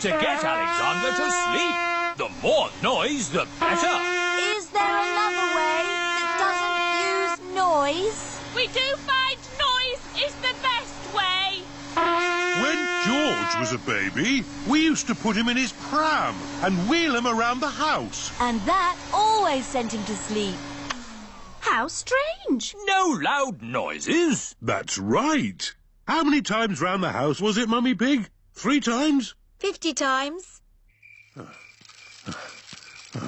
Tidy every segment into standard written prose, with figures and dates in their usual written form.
to get Alexander to sleep. The more noise, the better. Is there another way that doesn't use noise? We do find noise is the best way. When George was a baby, we used to put him in his pram and wheel him around the house. And that always sent him to sleep. How strange. No loud noises. That's right. How many times round the house was it, Mummy Pig? 3 times? 50 times.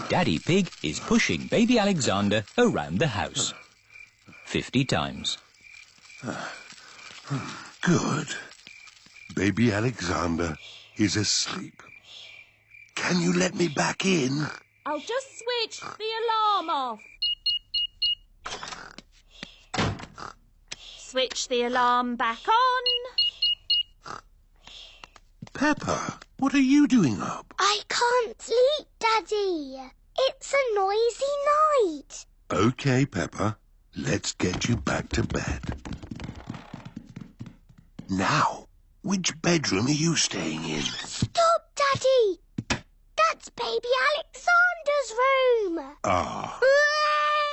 Daddy Pig is pushing baby Alexander around the house. 50 times. Good. Baby Alexander is asleep. Can you let me back in? I'll just switch the alarm off. Switch the alarm back on. Peppa, what are you doing up? I can't sleep, Daddy. It's a noisy night. OK, Peppa. Let's get you back to bed. Now, which bedroom are you staying in? Stop, Daddy. That's baby Alexander's room. Ah.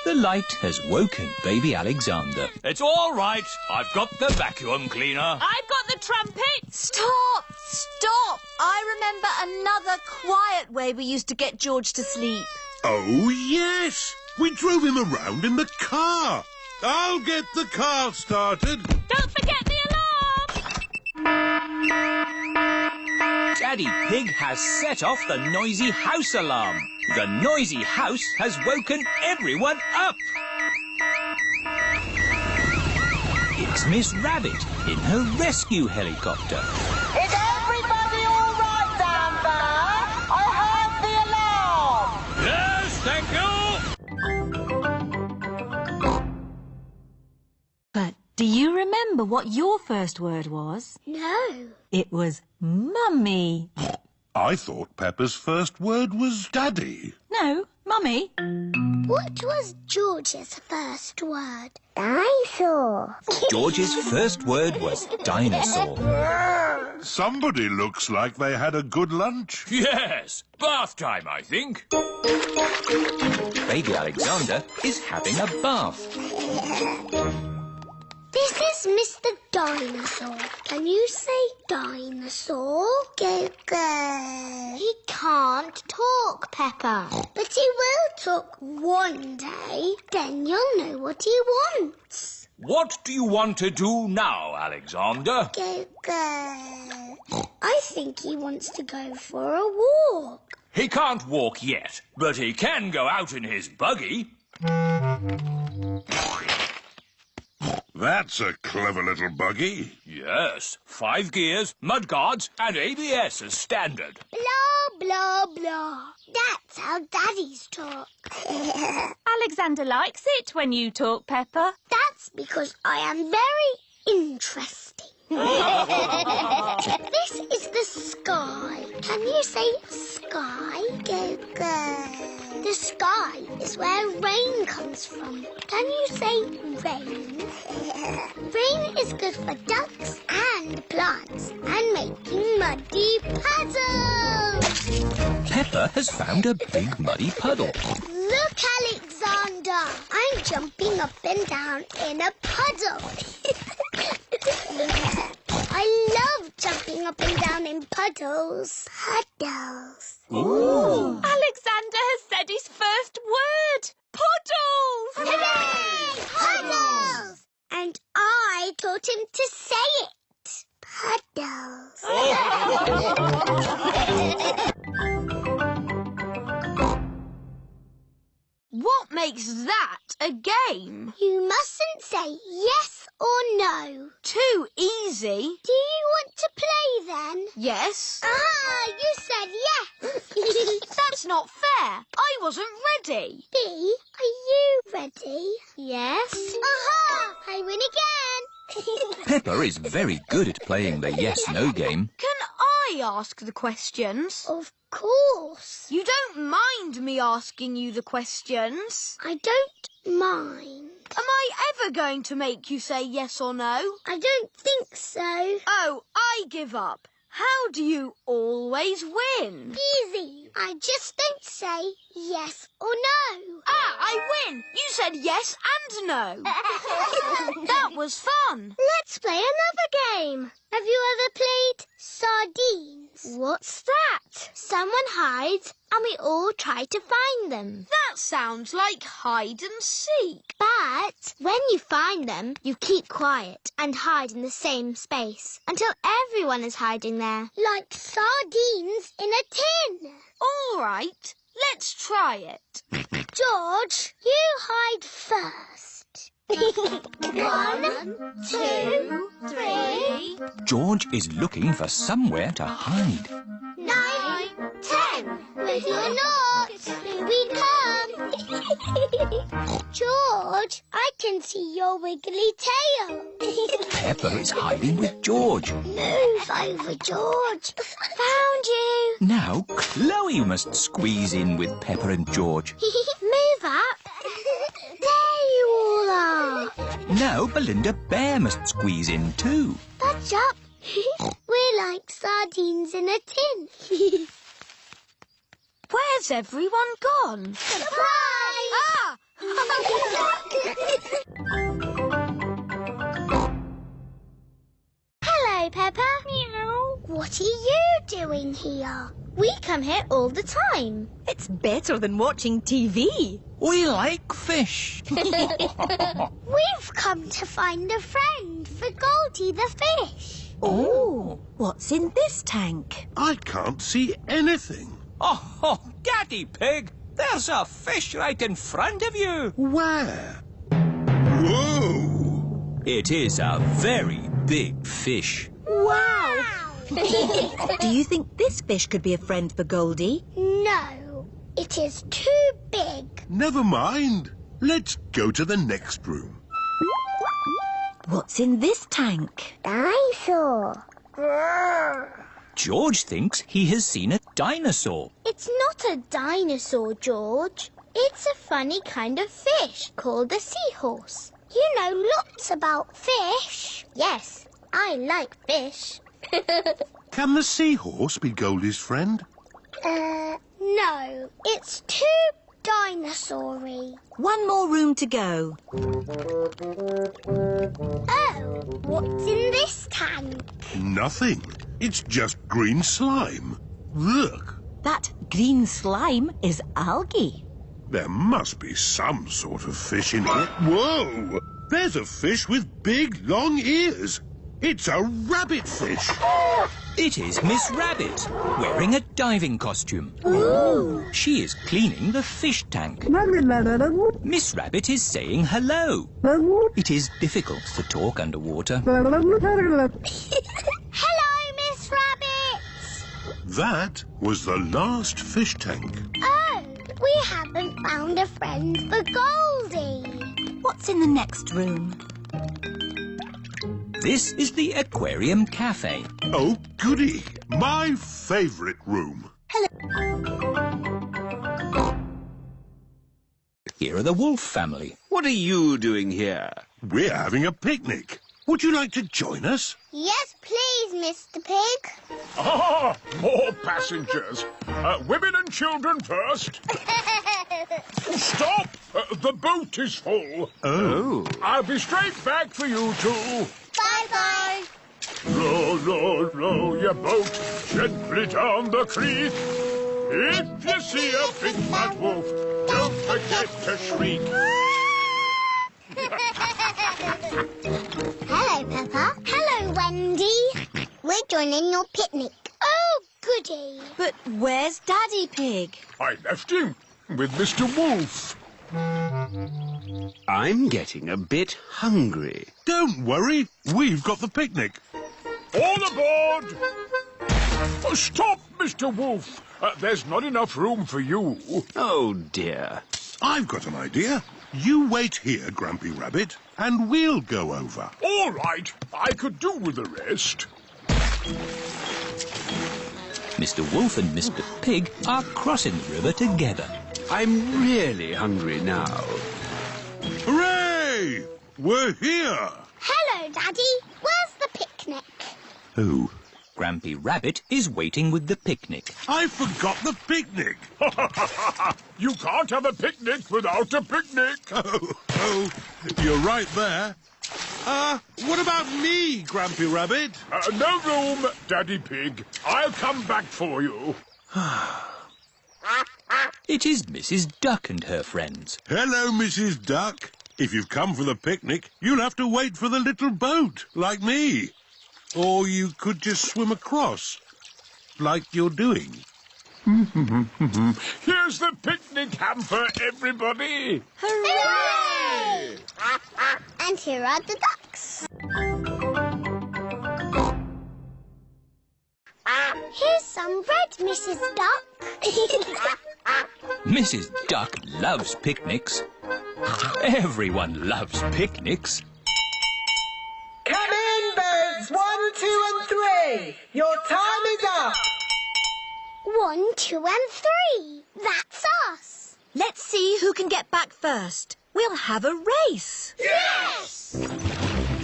The light has woken baby Alexander. It's all right. I've got the vacuum cleaner. I've got the trumpet. Stop! Stop! I remember another quiet way we used to get George to sleep. Oh, yes. We drove him around in the car. I'll get the car started. Don't forget the alarm. Daddy Pig has set off the noisy house alarm. The noisy house has woken everyone up. It's Miss Rabbit in her rescue helicopter. Is everybody all right down there? I heard the alarm. Yes, thank you. But do you remember what your first word was? No. It was Mummy. I thought Peppa's first word was Daddy. No, Mummy. What was George's first word? Dinosaur. George's first word was dinosaur. Somebody looks like they had a good lunch. Yes, bath time, I think. Baby Alexander is having a bath. This is Mr. Dinosaur. Can you say dinosaur? Go, go. He can't talk, Peppa. But he will talk one day. Then you'll know what he wants. What do you want to do now, Alexander? Go, go. I think he wants to go for a walk. He can't walk yet, but he can go out in his buggy. That's a clever little buggy. Yes, 5 gears, mudguards and ABS as standard. Blah, blah, blah. That's how daddies talk. Alexander likes it when you talk, Peppa. That's because I am very interesting. This is the sky. Can you say sky? Go, go. The sky is where rain comes from. Can you say rain? Rain is good for ducks and plants and making muddy puddles. Peppa has found a big muddy puddle. Look, Alexander. I'm jumping up and down in a puddle. I love jumping up and down in puddles. Puddles. Ooh. Alexander has said his first word. Puddles! Hooray! Puddles! And I taught him to say it. Puddles. What makes that a game? You mustn't say yes or no. Too easy. Do you want to play then? Yes. Ah, you said yes. That's not fair. I wasn't ready. B, are you ready? Yes. Aha! I win again. Peppa is very good at playing the yes-no game. Can I ask the questions? Of course. You don't mind me asking you the questions? I don't mind. Am I ever going to make you say yes or no? I don't think so. Oh, I give up. How do you always win? Easy. I just don't say yes or no. Ah, I win! You said yes and no. That was fun. Let's play another game. Have you ever played sardines? What's that? Someone hides and we all try to find them. That sounds like hide and seek. But when you find them, you keep quiet and hide in the same space until everyone is hiding there. Like sardines in a tin. All right, let's try it. George, you hide first. 1, 2, 3, George is looking for somewhere to hide. 9, 10. With your knot, here we come. George, I can see your wiggly tail. Pepper is hiding with George. Move over, George. Found you. Now Chloe must squeeze in with Pepper and George. Move up. There you all are. Now Belinda Bear must squeeze in too. Budge up. We're like sardines in a tin. Where's everyone gone? Surprise! Ah! Hello, Peppa. Meow. What are you doing here? We come here all the time. It's better than watching TV. We like fish. We've come to find a friend for Goldie the fish. Oh, what's in this tank? I can't see anything. Oh, Daddy Pig, there's a fish right in front of you. Where? Whoa! It is a very big fish. Wow! Do you think this fish could be a friend for Goldie? No, it is too big. Never mind. Let's go to the next room. What's in this tank? Dinosaur. George thinks he has seen a dinosaur. It's not a dinosaur, George. It's a funny kind of fish called a seahorse. You know lots about fish. Yes, I like fish. Can the seahorse be Goldie's friend? No, it's too dinosaur-y. One more room to go. Oh, what's in this tank? Nothing. It's just green slime. Look, That green slime is algae. there must be some sort of fish in here. Whoa! There's a fish with big, long ears. It's a rabbit fish. It is Miss Rabbit, wearing a diving costume. Ooh. She is cleaning the fish tank. Miss Rabbit is saying hello. It is difficult to talk underwater. Hello, Miss Rabbit. That was the last fish tank. Oh, we haven't found a friend for Goldie. What's in the next room? This is the Aquarium Cafe. Oh, goody. My favourite room. Here are the Wolf family. What are you doing here? We're having a picnic. Would you like to join us? Yes, please, Mr. Pig. Ah, more passengers. Women and children first. Stop! The boat is full. Oh. I'll be straight back for you two. Bye-bye. Row, row, row your boat gently down the creek. If you see a big fat wolf, don't forget to shriek. Hello, Peppa. Hello, Wendy. We're joining your picnic. Oh, goody. But where's Daddy Pig? I left him with Mr. Wolf. I'm getting a bit hungry. Don't worry. We've got the picnic. All aboard! Oh, stop, Mr. Wolf. There's not enough room for you. Oh, dear. I've got an idea. You wait here, Grumpy Rabbit, and we'll go over. All right, I could do with the rest. Mr. Wolf and Mr. Pig are crossing the river together. I'm really hungry now. Hooray! We're here! Hello, Daddy. Where's the picnic? Oh, Grampy Rabbit is waiting with the picnic. I forgot the picnic. You can't have a picnic without a picnic. Oh, you're right there. What about me, Grampy Rabbit? No room, Daddy Pig. I'll come back for you. It is Mrs. Duck and her friends. Hello, Mrs. Duck. If you've come for the picnic, you'll have to wait for the little boat, like me. Or you could just swim across, like you're doing. Here's the picnic hamper, everybody. Hooray! And here are the ducks. Here's some bread, Mrs. Duck. Mrs. Duck loves picnics. Everyone loves picnics. Come in, birds. 1, 2 and 3. Your time is up. 1, 2 and 3. That's us. Let's see who can get back first. We'll have a race. Yes!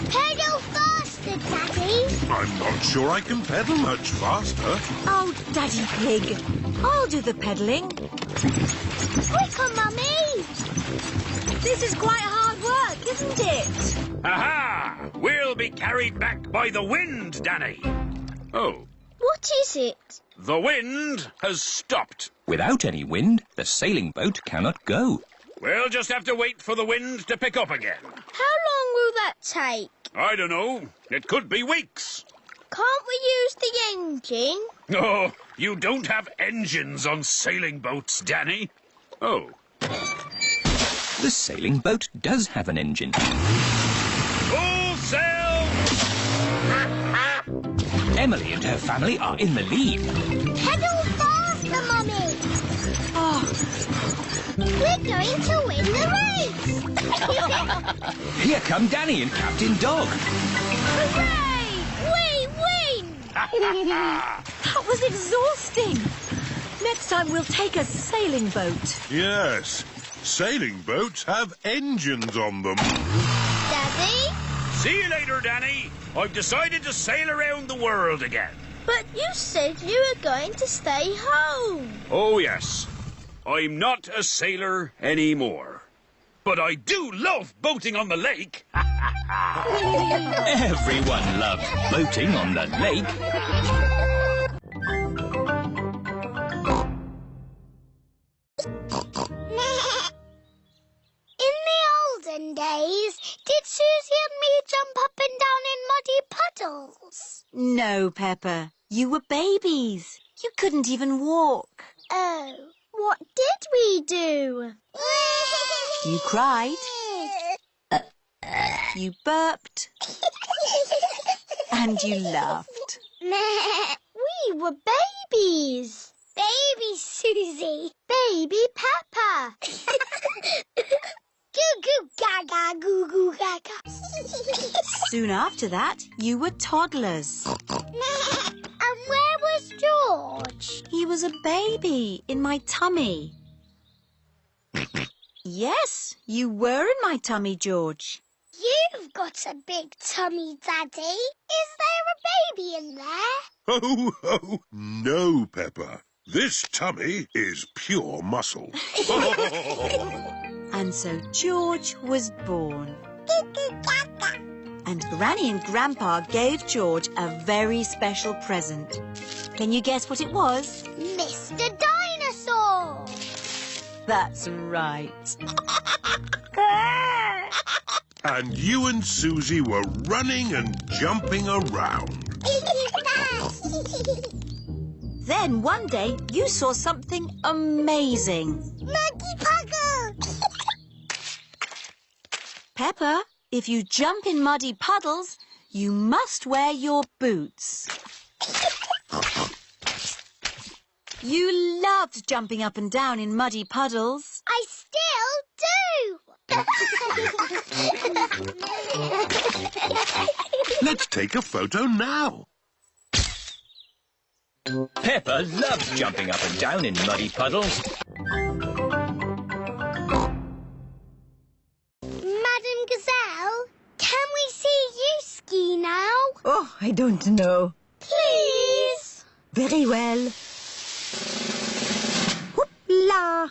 Pedal faster, Daddy. I'm not sure I can pedal much faster. Oh, Daddy Pig. I'll do the pedalling. Quicker, Mummy. This is quite hard work, isn't it? Aha! We'll be carried back by the wind, Danny. Oh, What is it? the wind has stopped. Without any wind, the sailing boat cannot go. We'll just have to wait for the wind to pick up again. How long will that take? I don't know. It could be weeks. Can't we use the engine? Oh, you don't have engines on sailing boats, Danny. Oh. The sailing boat does have an engine. Full sail! Emily and her family are in the lead. Pedal faster, Mummy. Oh, We're going to win the race. Here come Danny and Captain Dog. Hooray! We win! that was exhausting. Next time we'll take a sailing boat. Yes, sailing boats have engines on them. Daddy? See you later, Danny. I've decided to sail around the world again. But you said you were going to stay home. Oh, yes. I'm not a sailor anymore. But I do love boating on the lake. Everyone loves boating on the lake. In the olden days, did Susie and me jump up and down in muddy puddles? No, Peppa. You were babies. You couldn't even walk. Oh, what did we do? You cried. You burped. And you laughed. We were babies. Baby Susie. Baby Peppa. Goo goo gaga, goo goo gaga. Soon after that, you were toddlers. And where was George? He was a baby in my tummy. Yes, you were in my tummy, George. You've got a big tummy, Daddy. Is there a baby in there? Oh, no, Peppa. This tummy is pure muscle. And so George was born. And Granny and Grandpa gave George a very special present. Can you guess what it was? Mr. Dinosaur. That's right. And you and Susie were running and jumping around. Then one day you saw something amazing. Monkey Puddle. Peppa, if you jump in muddy puddles, you must wear your boots. You loved jumping up and down in muddy puddles. I still do. Let's take a photo now. Peppa loves jumping up and down in muddy puddles. Madam Gazelle, can we see you ski now? Oh, I don't know. Please. Very well. Hoopla!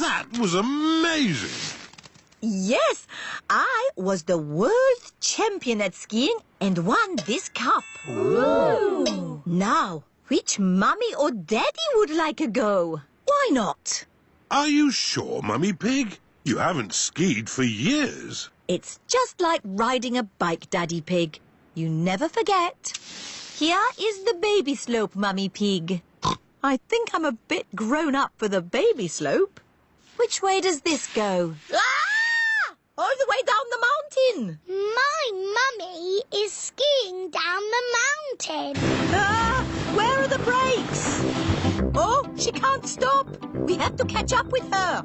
That was amazing. Yes, I was the world champion at skiing and won this cup. Ooh. Now, which mummy or daddy would like a go? Why not? Are you sure, Mummy Pig? You haven't skied for years. It's just like riding a bike, Daddy Pig. You never forget. Here is the baby slope, Mummy Pig. I think I'm a bit grown up for the baby slope. Which way does this go? Ah! All the way down the mountain. My mummy is skiing down the mountain. Ah! Where are the brakes? Oh, she can't stop. We have to catch up with her.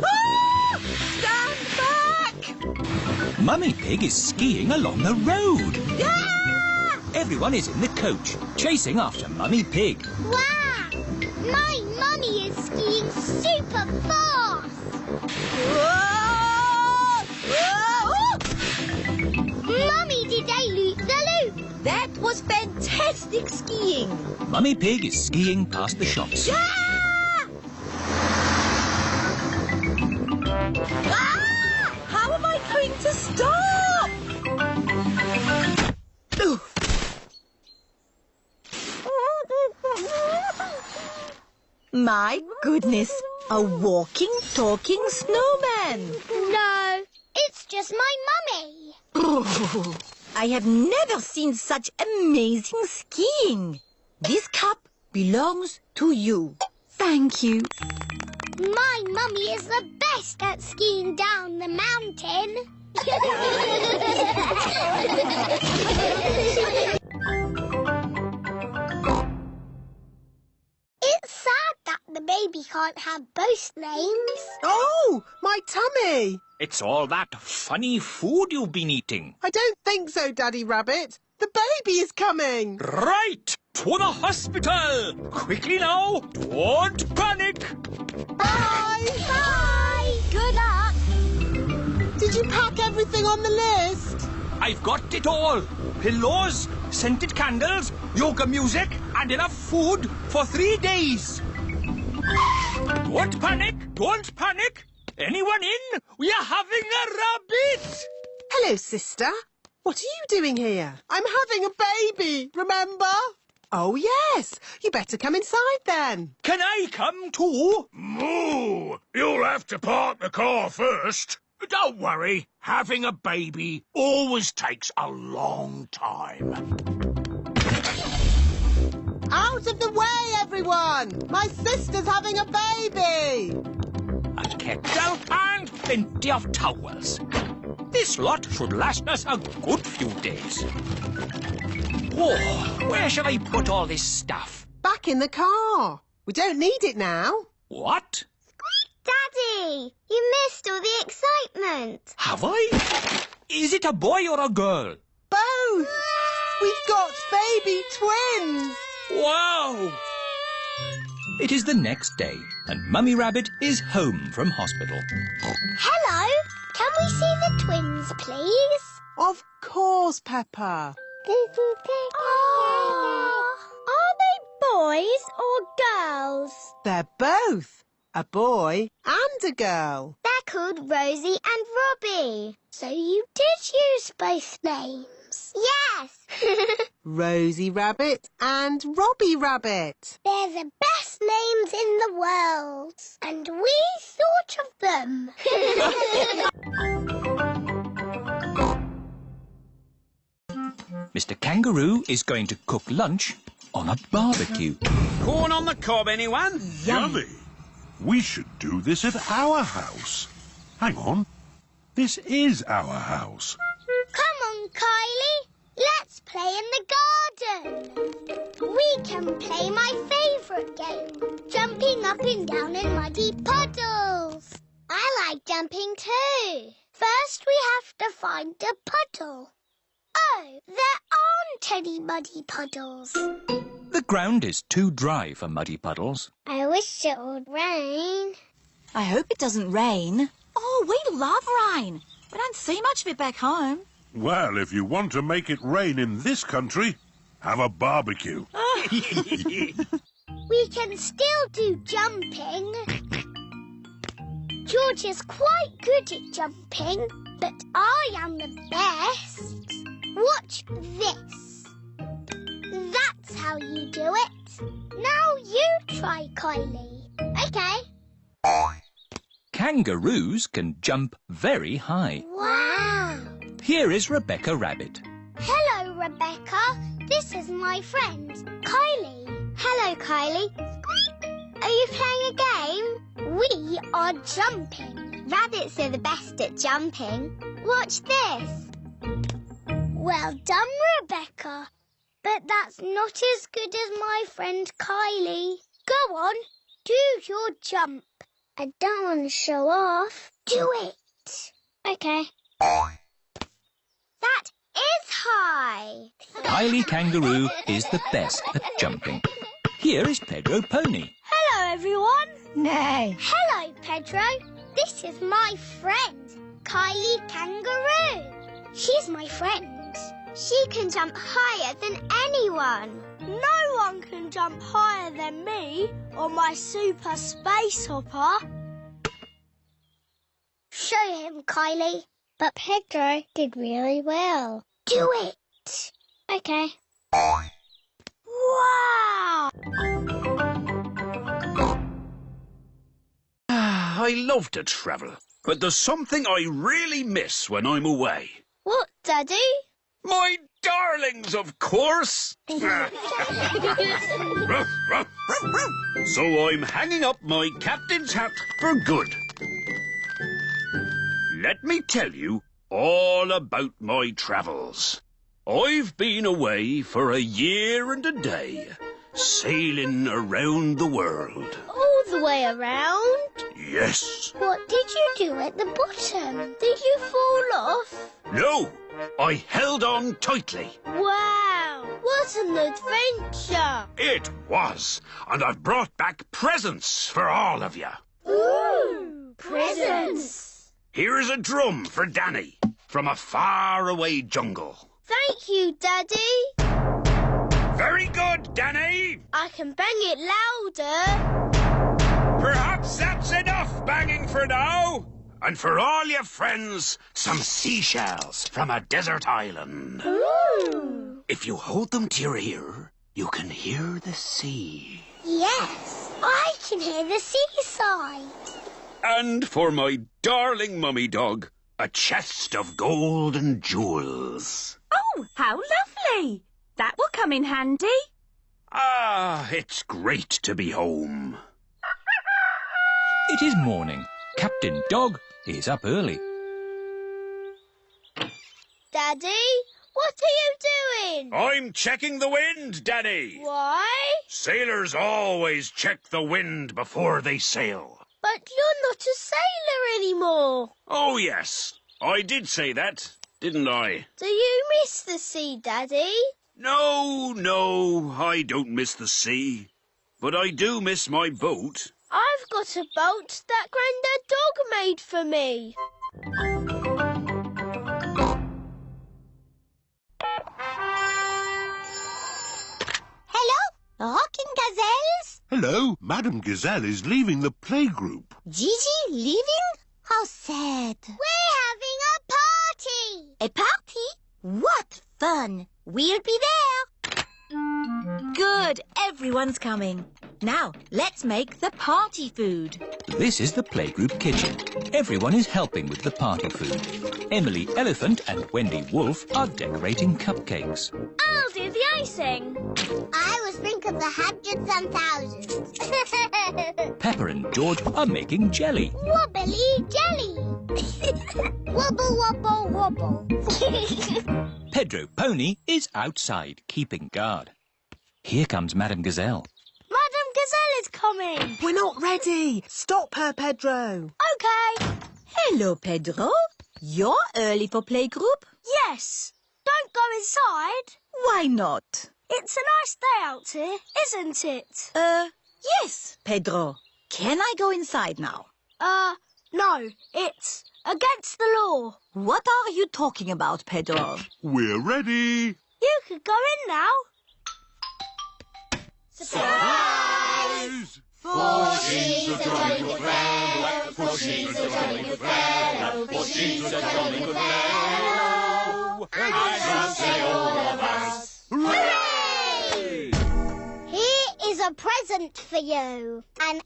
Ah! Stand back! Mummy Pig is skiing along the road. Ah! Everyone is in the coach, chasing after Mummy Pig. Wow! My mummy is skiing super fast. Whoa! Whoa! Mummy did a loop-the-loop. That was fantastic skiing. Mummy Pig is skiing past the shops. Ah! Ah! How am I going to stop? Ooh. My goodness, a walking, talking snowman. No, it's just my mummy. Oh, I have never seen such amazing skiing. This cup belongs to you. Thank you. My mummy is the best at skiing down the mountain. It's sad that the baby can't have both names. Oh, my tummy! It's all that funny food you've been eating. I don't think so, Daddy Rabbit. The baby is coming. Right! To the hospital! Quickly now! Don't panic! Bye! Bye! Good luck! Did you pack everything on the list? I've got it all. Pillows, scented candles, yoga music, and enough food for 3 days. Don't panic! Don't panic! Anyone in? We are having a rabbit! Hello, sister. What are you doing here? I'm having a baby, remember? Oh, yes. You better come inside then. Can I come too? Moo! You'll have to park the car first. Don't worry. Having a baby always takes a long time. Out of the way, everyone! My sister's having a baby! A kettle and plenty of towels. This lot should last us a good few days. Oh, where shall I put all this stuff? Back in the car. We don't need it now. What? Daddy, you missed all the excitement. Have I? Is it a boy or a girl? Both! We've got baby twins! Wow! It is the next day, and Mummy Rabbit is home from hospital. Hello, can we see the twins, please? Of course, Peppa. Oh, are they boys or girls? They're both. A boy and a girl. They're called Rosie and Robbie. So you did use both names? Yes. Rosie Rabbit and Robbie Rabbit. They're the best names in the world. And we thought of them. Mr. Kangaroo is going to cook lunch on a barbecue. Corn on the cob, anyone? Yummy. We should do this at our house. Hang on. This is our house. Come on, Kylie. Let's play in the garden. We can play my favourite game, jumping up and down in muddy puddles. I like jumping too. First we have to find a puddle. Oh, there aren't any muddy puddles. The ground is too dry for muddy puddles. I wish it would rain. I hope it doesn't rain. Oh, we love rain. We don't see much of it back home. Well, if you want to make it rain in this country, have a barbecue. We can still do jumping. George is quite good at jumping, but I am the best. Watch this. That's how you do it. Now you try, Kylie. Okay. Kangaroos can jump very high. Wow. Here is Rebecca Rabbit. Hello, Rebecca. This is my friend, Kylie. Hello, Kylie. Are you playing a game? We are jumping. Rabbits are the best at jumping. Watch this. Well done, Rebecca. But that's not as good as my friend Kylie. Go on, do your jump. I don't want to show off. Do it. Okay. That is high. Kylie Kangaroo is the best at jumping. Here is Pedro Pony. Hello, everyone. Nay. Hello, Pedro. This is my friend, Kylie Kangaroo. She's my friend. She can jump higher than anyone. No one can jump higher than me or my super space hopper. Show him, Kylie. But Pedro did really well. Do it. Okay. Wow! I love to travel, but there's something I really miss when I'm away. What, Daddy? My darlings, of course. Ruff, ruff. So I'm hanging up my captain's hat for good. Let me tell you all about my travels. I've been away for a year and a day, sailing around the world. All the way around? Yes. What did you do at the bottom? Did you fall off? No, I held on tightly. Wow! What an adventure! It was, and I've brought back presents for all of you. Ooh! Presents! Here's a drum for Danny from a faraway jungle. Thank you, Daddy. Very good, Danny. I can bang it louder. Perhaps that's enough banging for now. And for all your friends, some seashells from a desert island. Ooh! If you hold them to your ear, you can hear the sea. Yes, I can hear the seaside. And for my darling mummy dog, a chest of gold and jewels. Oh, how lovely. That will come in handy. Ah, it's great to be home. It is morning. Captain Dog is up early. Daddy, what are you doing? I'm checking the wind, Danny. Why? Sailors always check the wind before they sail. But you're not a sailor anymore. Oh, yes. I did say that, didn't I? Do you miss the sea, Daddy? No, I don't miss the sea. But I do miss my boat. I've got a boat that Grandad Dog made for me. Hello, rocking gazelles. Hello, Madame Gazelle is leaving the playgroup. Gigi leaving? How sad. We're having a party. A party? What fun. We'll be there. Good, everyone's coming. Now, let's make the party food. This is the playgroup kitchen. Everyone is helping with the party food. Emily Elephant and Wendy Wolf are decorating cupcakes. I'll do the icing. I will think of the hundreds and thousands. Pepper and George are making jelly. Wobbly jelly. Wobble, wobble, wobble. Pedro Pony is outside, keeping guard. Here comes Madame Gazelle. Madame Gazelle is coming. We're not ready. Stop her, Pedro. Okay. Hello, Pedro. You're early for playgroup? Yes. Don't go inside. Why not? It's a nice day out here, isn't it? Yes, Pedro. Can I go inside now? No. It's against the law. What are you talking about, Pedro? We're ready. You could go in now. Surprise! For she's a jolly good fellow, for she's a jolly good fellow, for she's a jolly good fellow, as we'll say all of us. Hooray! Here is a present for you, an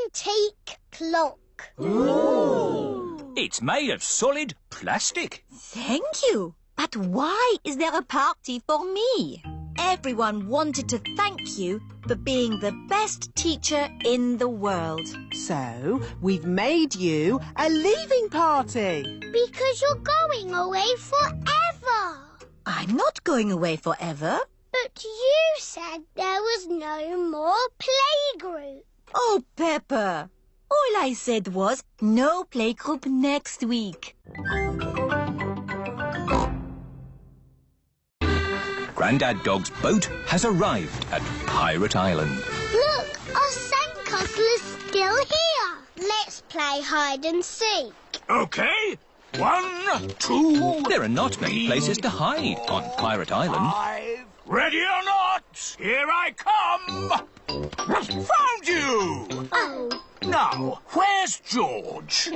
antique clock. Ooh. It's made of solid plastic. Thank you. But why is there a party for me? Everyone wanted to thank you for being the best teacher in the world. So, we've made you a leaving party. Because you're going away forever. I'm not going away forever. But you said there was no more playgroup. Oh, Pepper. All I said was no playgroup next week. Grandad Dog's boat has arrived at Pirate Island. Look, our sandcastle is still here. Let's play hide and seek. OK. 1, 2... There are not many places to hide on Pirate Island. 5. Ready or not, here I come. Found you! Oh. Now, where's George?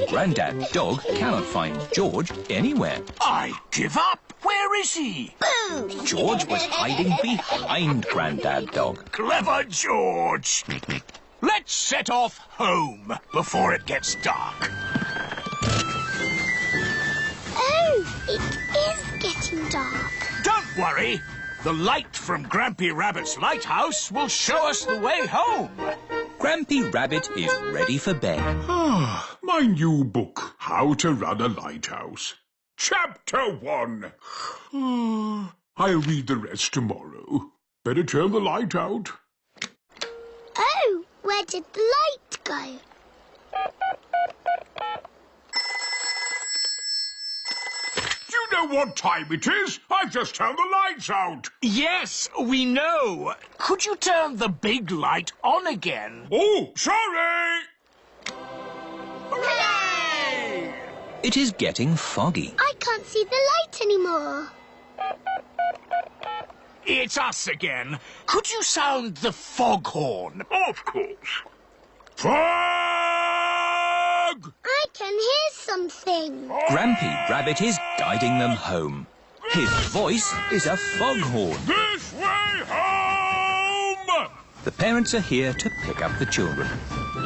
Grandad Dog cannot find George anywhere. I give up. Where is he? Boo! George was hiding behind Grandad Dog. Clever George. Let's set off home before it gets dark. Oh, it is getting dark. Don't worry. The light from Grampy Rabbit's lighthouse will show us the way home. Grampy Rabbit is ready for bed. Ah, my new book, How to Run a Lighthouse. Chapter 1. I'll read the rest tomorrow. Better turn the light out. Oh, where did the light go? You know what time it is? I've just turned the lights out. Yes, we know. Could you turn the big light on again? Oh, sorry. Hooray! It is getting foggy. I can't see the light anymore. It's us again. Could you sound the foghorn? Of course. Fog! I can hear something. Grampy Rabbit is guiding them home. His voice is a foghorn. This way home! The parents are here to pick up the children.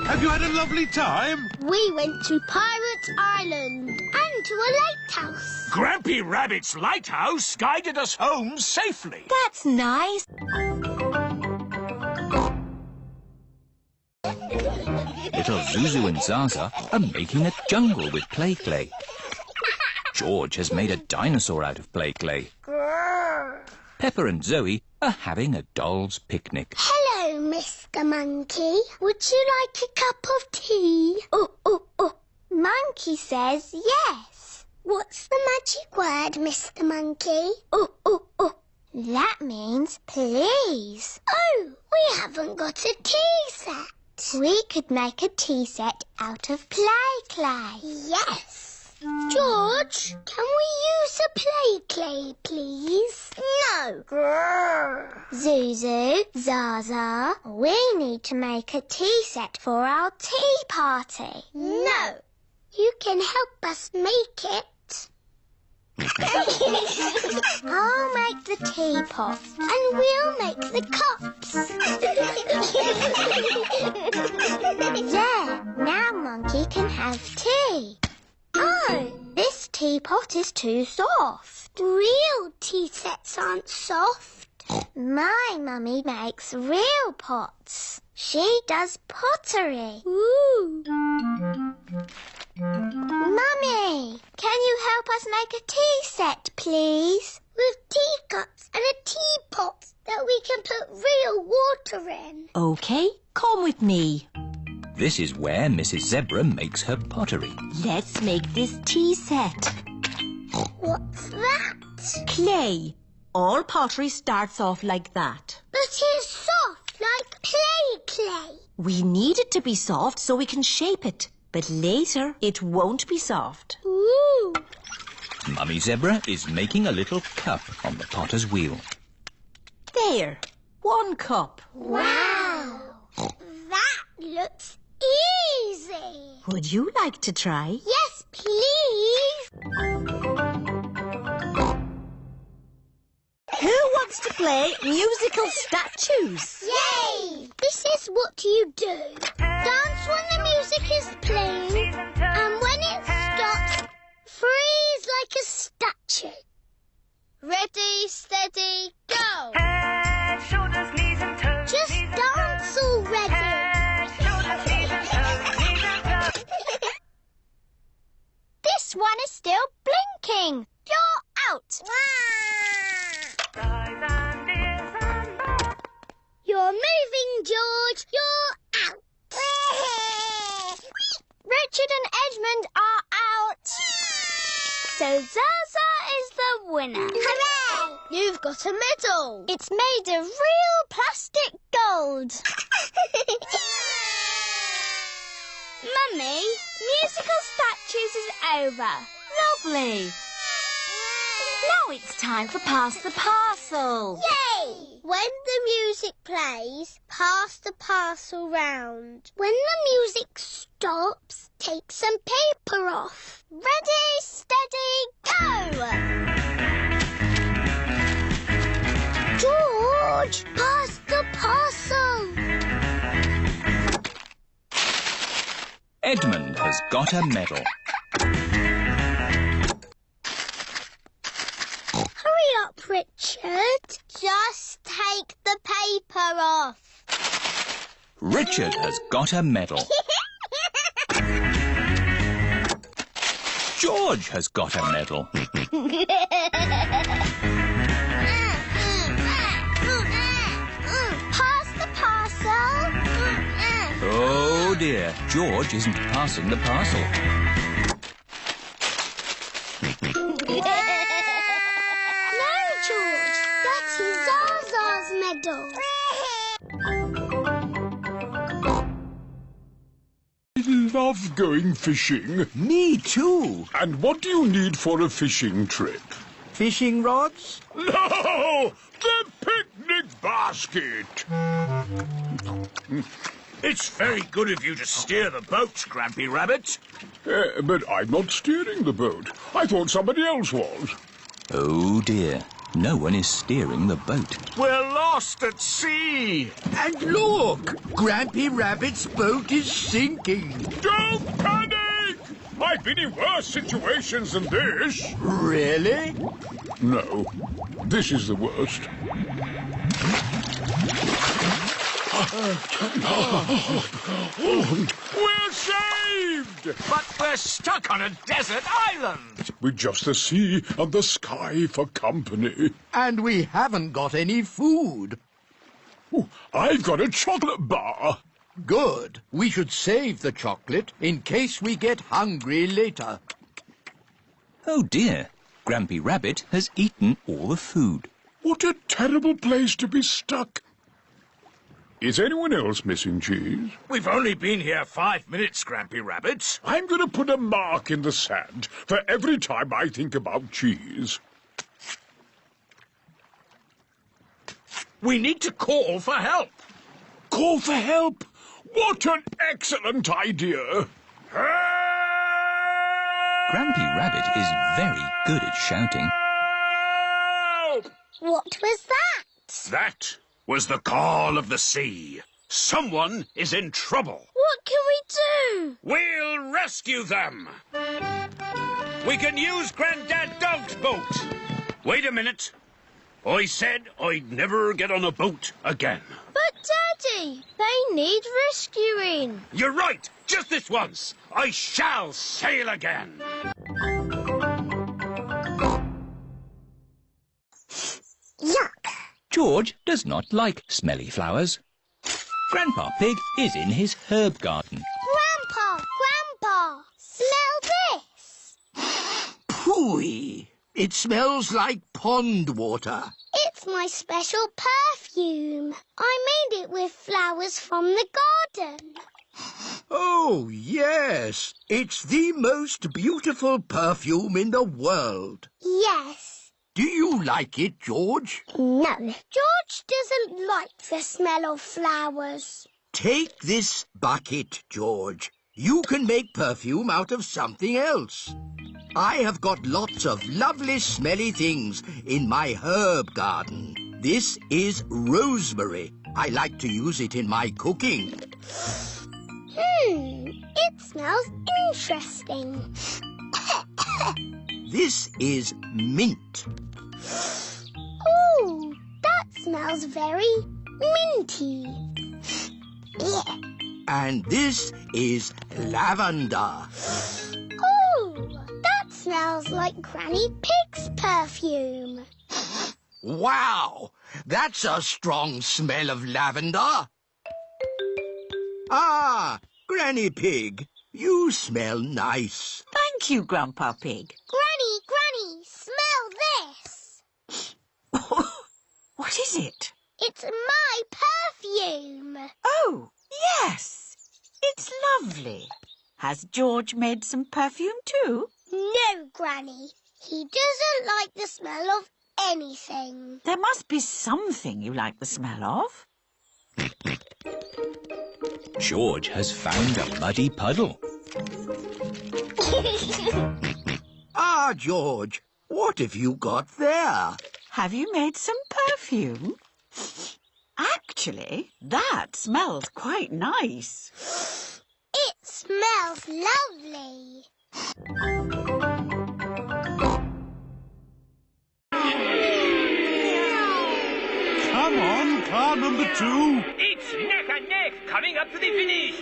Have you had a lovely time? We went to Pirate Island and to a lighthouse. Grampy Rabbit's lighthouse guided us home safely. That's nice. Little Zuzu and Zaza are making a jungle with play clay. George has made a dinosaur out of play clay. Grrr. Pepper and Zoe are having a doll's picnic. Hello, Mr. Monkey. Would you like a cup of tea? Oh. Monkey says yes. What's the magic word, Mr. Monkey? Oh. That means please. Oh, we haven't got a tea set. We could make a tea set out of play clay. Yes. George, can we use a play clay, please? No. Grrr. Zuzu, Zaza, we need to make a tea set for our tea party. No. You can help us make it. I'll make the teapot and we'll make the cups. There, now Monkey can have tea. Oh, this teapot is too soft. Real tea sets aren't soft. My mummy makes real pots. She does pottery. Ooh. Mummy, can you help us make a tea set, please? With teacups and a teapot that we can put real water in. OK, come with me. This is where Mrs. Zebra makes her pottery. Let's make this tea set. What's that? Clay. All pottery starts off like that. But it's soft, like clay. We need it to be soft so we can shape it. But later, it won't be soft. Ooh. Mummy Zebra is making a little cup on the potter's wheel. There. 1 cup. Wow! That looks easy. Would you like to try? Yes, please. Who wants to play musical statues? Yay! This is what you do. Dance when the music is playing, and when it stops, freeze like a statue. Ready, steady, go! Head, shoulders, knees and toes. Just dance already. Head, shoulders, knees and toes. Knees and toes. This one is still blinking. You're out. Eyes and ears and mouth. You're moving, George. You're out. Richard and Edmund are out. So Zaza is the winner. Hooray! You've got a medal. It's made of real plastic gold. Mummy, musical statues is over. Lovely. Now it's time for Pass the Parcel. Yay! When the music plays, pass the parcel round. When the music stops, take some paper off. Ready, steady, go! George, pass the parcel. Edmund has got a medal. Hurry up, Richard. Just take the paper off. Richard has got a medal. George has got a medal. Pass the parcel. Oh dear, George isn't passing the parcel. No, George. That's Zaza's medal. I love going fishing. Me too. And what do you need for a fishing trip? Fishing rods? No! The picnic basket! It's very good of you to steer the boat, Grampy Rabbit. But I'm not steering the boat. I thought somebody else was. Oh dear, no one is steering the boat. We're lost at sea. And look! Grampy Rabbit's boat is sinking. Don't panic! I've been in worse situations than this. Really? No, this is the worst. We're saved! But we're stuck on a desert island. With just the sea and the sky for company. And we haven't got any food. Ooh, I've got a chocolate bar. Good. We should save the chocolate in case we get hungry later. Oh dear, Grampy Rabbit has eaten all the food. What a terrible place to be stuck. Is anyone else missing cheese? We've only been here 5 minutes, Grampy Rabbit. I'm going to put a mark in the sand for every time I think about cheese. We need to call for help. Call for help? What an excellent idea! Grampy Rabbit is very good at shouting. Help! What was that? That was the call of the sea. Someone is in trouble. What can we do? We'll rescue them. We can use Grandad Dog's boat. Wait a minute. I said I'd never get on a boat again. But, Daddy, they need rescuing. You're right. Just this once. I shall sail again. Yuck. George does not like smelly flowers. Grandpa Pig is in his herb garden. Grandpa, smell this. Pooey! It smells like pond water. It's my special perfume. I made it with flowers from the garden. Oh, yes. It's the most beautiful perfume in the world. Yes, Do you like it, George? No, George doesn't like the smell of flowers. Take this bucket, George. You can make perfume out of something else. I have got lots of lovely smelly things in my herb garden. This is rosemary. I like to use it in my cooking. It smells interesting. This is mint. Ooh, that smells very minty. Yeah. And this is lavender. Ooh, that smells like Granny Pig's perfume. Wow, that's a strong smell of lavender. Ah, Granny Pig, you smell nice. Thank you, Grandpa Pig. Granny, smell this. What is it? It's my perfume. Oh, yes. It's lovely. Has George made some perfume too? No, Granny. He doesn't like the smell of anything. There must be something you like the smell of. George has found a muddy puddle. Ah, George, what have you got there? Have you made some perfume? Actually, that smells quite nice. It smells lovely. Come on, car number 2. It's neck and neck, coming up to the finish.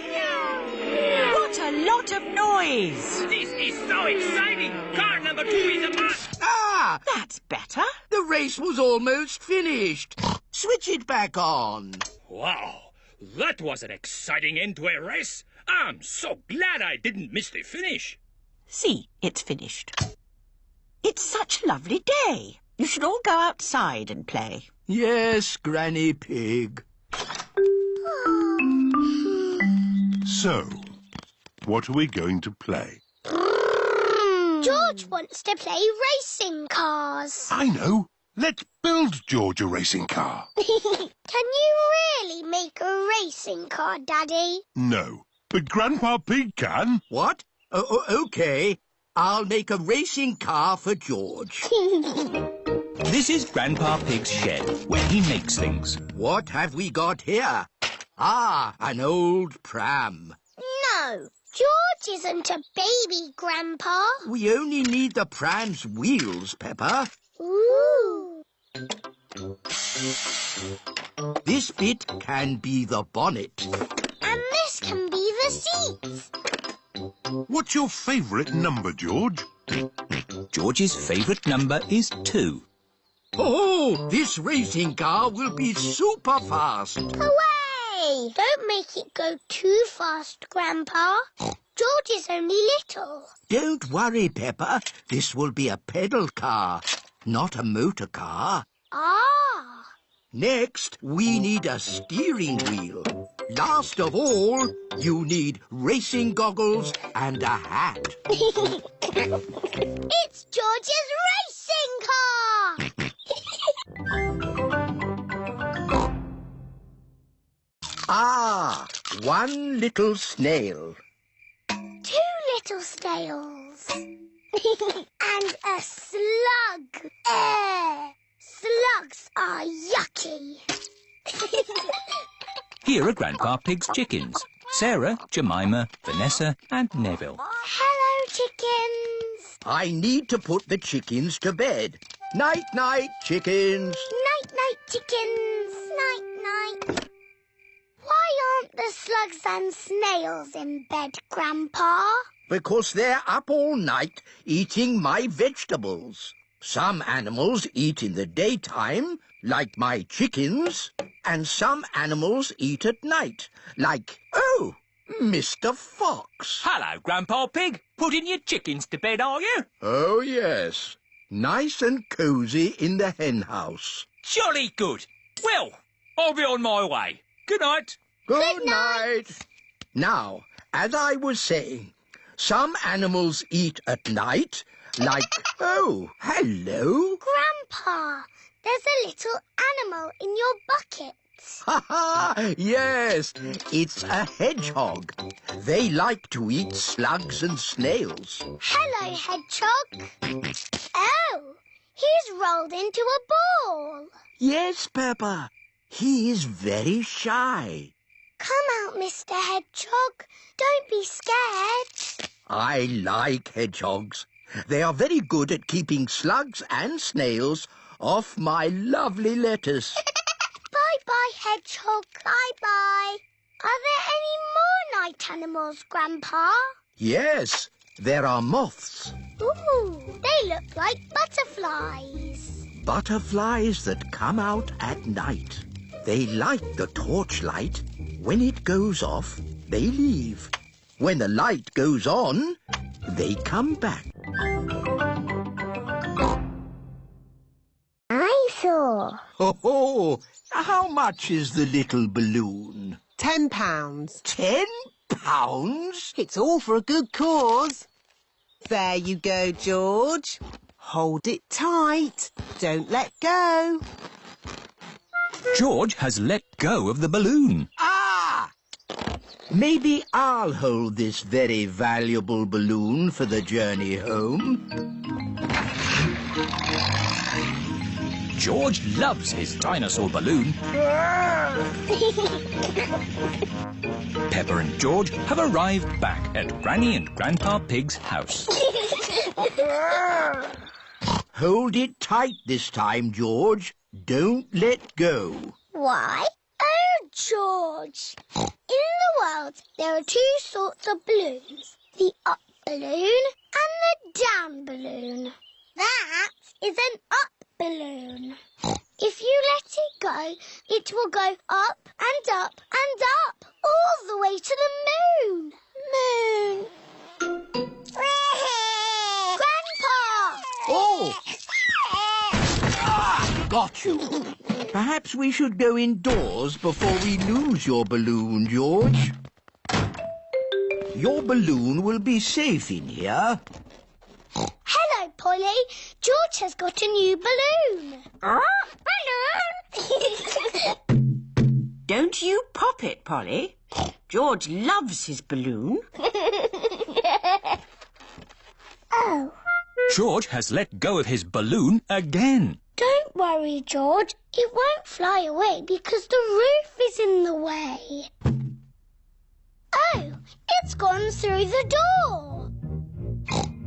What a lot of noise! This is so exciting. Car number 2 is a must. Ah, That's better. the race was almost finished. Switch it back on. Wow, that was an exciting end to a race. I'm so glad I didn't miss the finish. See, it's finished. It's such a lovely day. You should all go outside and play. Yes, Granny Pig. So, what are we going to play? George wants to play racing cars. I know. Let's build George a racing car. Can you really make a racing car, Daddy? No, but Grandpa Pig can. What? Okay. I'll make a racing car for George. This is Grandpa Pig's shed, where he makes things. What have we got here? Ah, an old pram. No, George isn't a baby, Grandpa. We only need the pram's wheels, Peppa. Ooh. This bit can be the bonnet. And this can be the seats. What's your favourite number, George? George's favourite number is 2. Oh, this racing car will be super fast. Hooray! Don't make it go too fast, Grandpa. George is only little. Don't worry, Peppa. This will be a pedal car, not a motor car. Ah. Next, we need a steering wheel. Last of all, you need racing goggles and a hat. It's George's racing car! Ah, one little snail. 2 little snails. And a slug. Slugs are yucky. Here are Grandpa Pig's chickens. Sarah, Jemima, Vanessa and Neville. Hello, chickens. I need to put the chickens to bed. Night-night, chickens. Night-night, chickens. Night-night. Why aren't the slugs and snails in bed, Grandpa? Because they're up all night eating my vegetables. Some animals eat in the daytime, like my chickens, and some animals eat at night, like, Mr. Fox. Hello, Grandpa Pig. Putting your chickens to bed, are you? Oh, yes. Nice and cosy in the hen house. Jolly good. Well, I'll be on my way. Good night. Good night. Now, as I was saying, some animals eat at night, like, hello. Grandpa! Grandpa, there's a little animal in your bucket. Ha ha! Yes, it's a hedgehog. They like to eat slugs and snails. Hello, Hedgehog. Oh, he's rolled into a ball. Yes, Peppa. He is very shy. Come out, Mr. Hedgehog. Don't be scared. I like hedgehogs. They are very good at keeping slugs and snails off my lovely lettuce. Bye-bye, Hedgehog. Bye-bye. Are there any more night animals, Grandpa? Yes, there are moths. Ooh, they look like butterflies. Butterflies that come out at night. They like the torchlight. When it goes off, they leave. When the light goes on, they come back. I saw. Oh, how much is the little balloon? £10. £10? It's all for a good cause. There you go, George. Hold it tight. Don't let go. George has let go of the balloon. Ah! Maybe I'll hold this very valuable balloon for the journey home. George loves his dinosaur balloon. Peppa and George have arrived back at Granny and Grandpa Pig's house. Hold it tight this time, George. Don't let go. Why? Oh, George. In the world, there are two sorts of balloons. The up balloon and the down balloon. That is an up balloon. If you let it go, it will go up and up and up, all the way to the moon. Moon. Grandpa! Oh! Got you. Perhaps we should go indoors before we lose your balloon, George. Your balloon will be safe in here. Hello, Polly. George has got a new balloon. Balloon! Don't you pop it, Polly. George loves his balloon. Oh. George has let go of his balloon again. Don't worry, George. It won't fly away because the roof is in the way. Oh, it's gone through the door.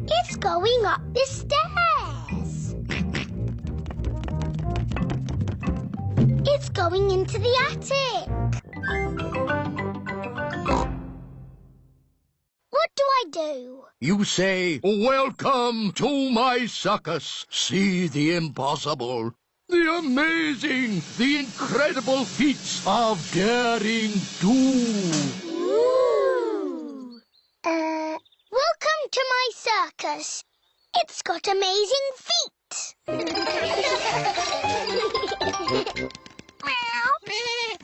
It's going up the stairs. It's going into the attic. What do I do? You say, "Welcome to my circus. See the impossible, the amazing, the incredible feats of daring do." Ooh. Welcome to my circus. It's got amazing feet.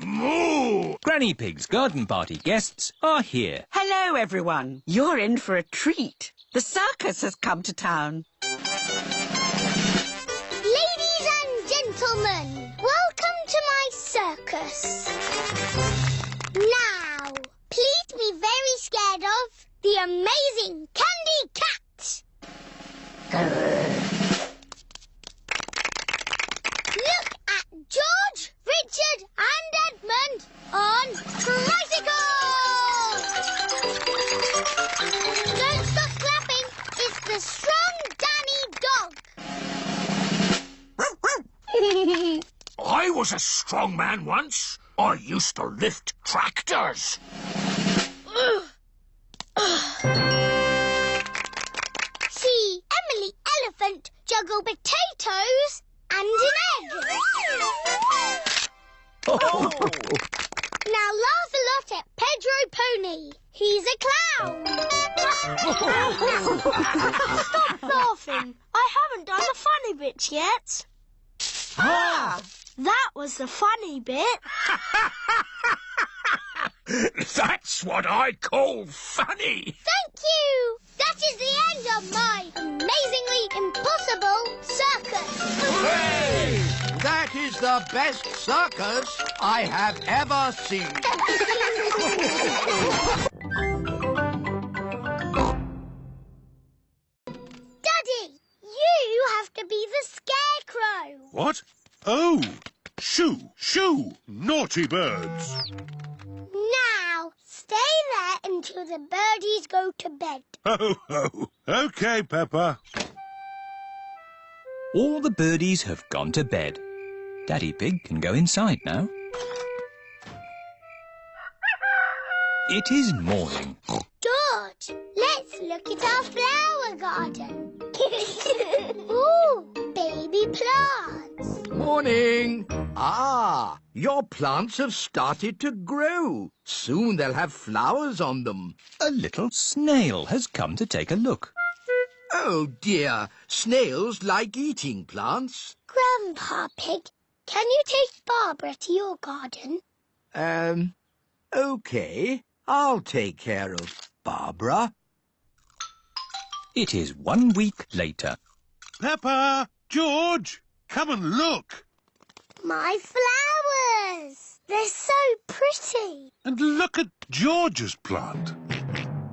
Moo! Granny Pig's garden party guests are here. Hello, everyone. You're in for a treat. The circus has come to town. Ladies and gentlemen, welcome to my circus. Now, please be very scared of the amazing Candy Cat. Look at George, Richard and Edmund on tricycles! Don't stop clapping. It's the strong Danny dog. I was a strong man once. I used to lift tractors. See Emily Elephant juggle potatoes and an egg. Oh. Now laugh a lot at Pedro Pony. He's a clown. Stop laughing. I haven't done the funny bits yet. Ah! That was the funny bit. That's what I call funny. Thank you. That is the end of my amazingly impossible circus. Hooray! That is the best circus I have ever seen. Daddy, you have to be the scarecrow. What? Oh! Shoo! Shoo! Naughty birds! Now, stay there until the birdies go to bed. Ho, ho! OK, Peppa. All the birdies have gone to bed. Daddy Pig can go inside now. It is morning. George, let's look at our flower garden. Ooh, baby plants. Morning. Ah, your plants have started to grow. Soon they'll have flowers on them. A little snail has come to take a look. Oh dear, snails like eating plants. Grandpa Pig, can you take Barbara to your garden? OK. I'll take care of Barbara. It is 1 week later. Peppa! George! Come and look! My flowers! They're so pretty. And look at George's plant.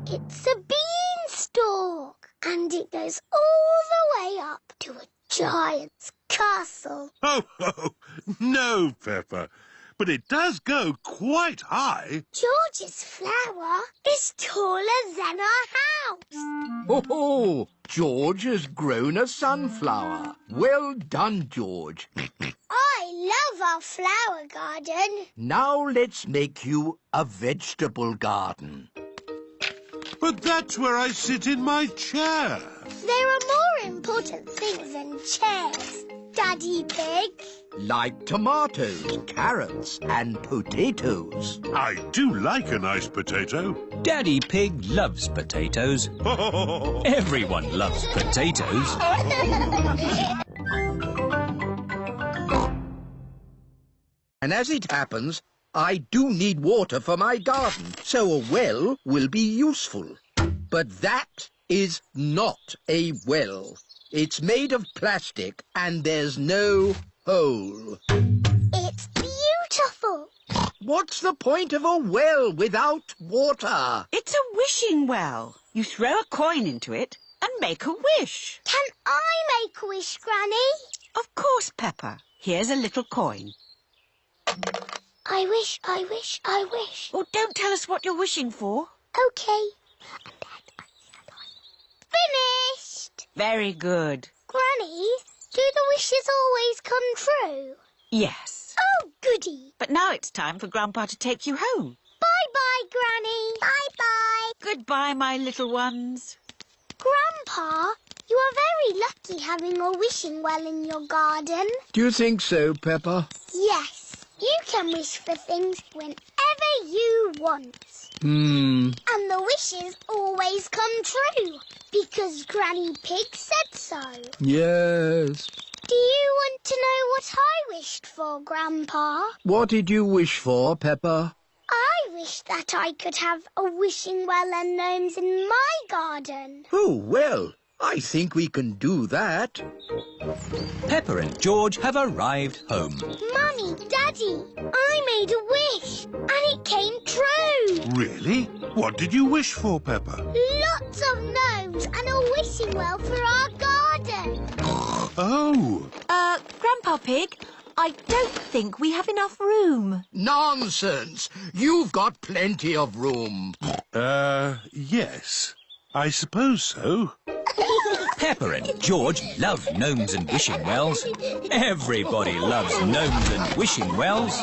It's a beanstalk, and it goes all the way up to a giant's castle. Oh, ho! No, Peppa. But it does go quite high. George's flower is taller than our house. Oh, George has grown a sunflower. Well done, George. I love our flower garden. Now let's make you a vegetable garden. But that's where I sit in my chair. There are more important things than chairs, Daddy Pig. Like tomatoes, carrots and potatoes. I do like a nice potato. Daddy Pig loves potatoes. Everyone loves potatoes. And as it happens, I do need water for my garden, so a well will be useful. But that is not a well. It's made of plastic and there's no hole. It's beautiful. What's the point of a well without water? It's a wishing well. You throw a coin into it and make a wish. Can I make a wish, Granny? Of course, Peppa. Here's a little coin. I wish, I wish, I wish. Oh, don't tell us what you're wishing for. OK. Finished! Very good. Granny, do the wishes always come true? Yes. Oh, goody. But now it's time for Grandpa to take you home. Bye-bye, Granny. Bye-bye. Goodbye, my little ones. Grandpa, you are very lucky having a wishing well in your garden. Do you think so, Peppa? Yes. You can wish for things whenever you want. Hmm. And the wishes always come true, because Granny Pig said so. Yes. Do you want to know what I wished for, Grandpa? What did you wish for, Peppa? I wish that I could have a wishing well and gnomes in my garden. Oh, well, I think we can do that. Peppa and George have arrived home. Mummy, Daddy, I made a wish, and it came true. Really? What did you wish for, Peppa? Lots of gnomes and a wishing well for our garden. Oh. Grandpa Pig, I don't think we have enough room. Nonsense! You've got plenty of room. Yes. I suppose so. Peppa and George love gnomes and wishing wells. Everybody loves gnomes and wishing wells.